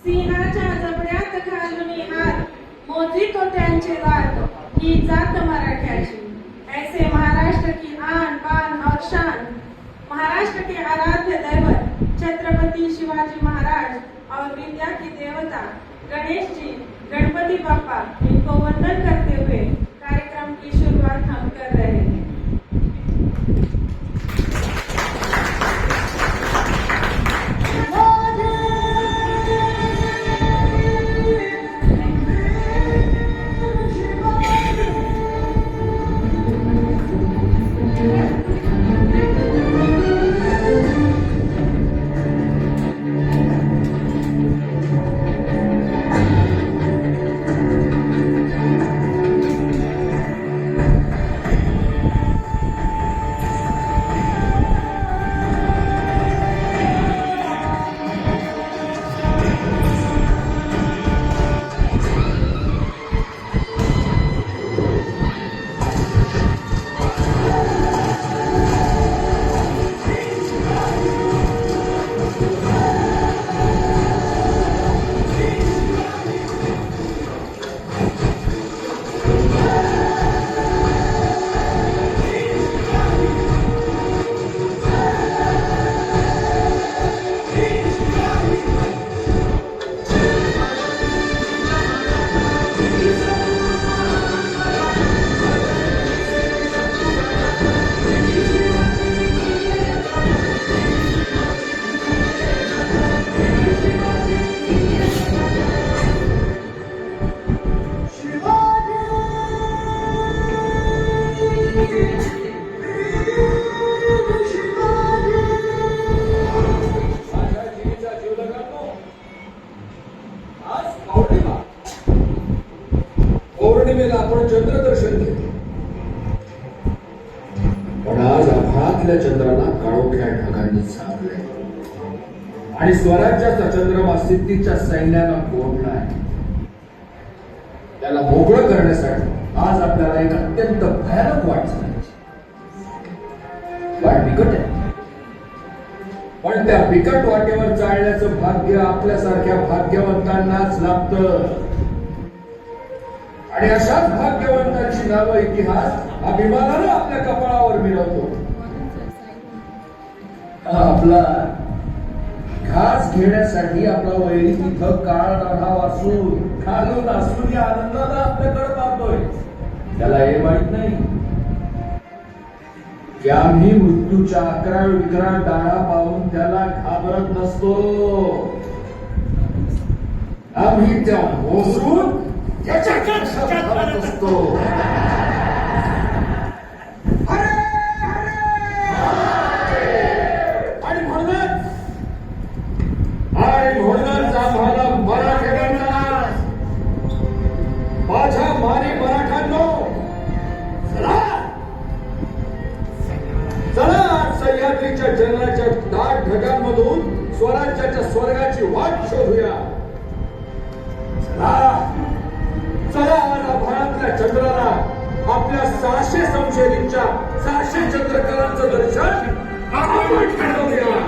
सिंहाच्या जबड्यात घालून हात मोजितो त्यांचे दात ही जात मराठ्याची ऐसे महाराष्ट्र की आन बान और शान महाराष्ट्र के आराध्य दैवत छत्रपति शिवाजी महाराज और विद्या की देवता गणेश जी गणपति बापा इनको वंदन करते हुए कार्यक्रम की शुरुआत हम कर रहे हैं। पौर्णिमेला आपण चंद्रदर्शन घेतो, पण आज आभाळातल्या चंद्राला काळोख्या ढगांनी झाकलंय आणि स्वराज्याचा चंद्रमा सिद्धीच्या सैन्यानं कोंडलाय. त्याला मोकळं करण्यासाठी आज आपल्याला एक अत्यंत भयानक वाट चालायची. वाट बिकट आहे, पण त्या बिकट वाटेवर चालण्याचं भाग्य आपल्यासारख्या भाग्यवंतांनाच लाभतं. आणि अशाच भाग्यवंतांची नावं इतिहास अभिमानानं आपल्या कपाळावर मिळवतो. आपला घास घेण्यासाठी आपला वैरी तिथं काळ राहा वासून खालून असून या आनंदाला आपल्याकडे पाहतोय. त्याला हे माहित नाही की आम्ही मृत्यूच्या अकराळ विकराळ डाळा पाहून त्याला घाबरत नसतो. आम्ही त्या मोसून असतो. आणि म्हणूनच आम्हाला मराठ्यांना माझ्या मारी मराठ्यांनो चला सह्याद्रीच्या जंगलाच्या दाट ढगांमधून स्वराज्याच्या स्वर्गाची वाट शोधूया. चला आज आभाळातल्या चंद्राला आपल्या 600 संशयींच्या 600 चंद्रकलांचं दर्शन आपण घडवूया.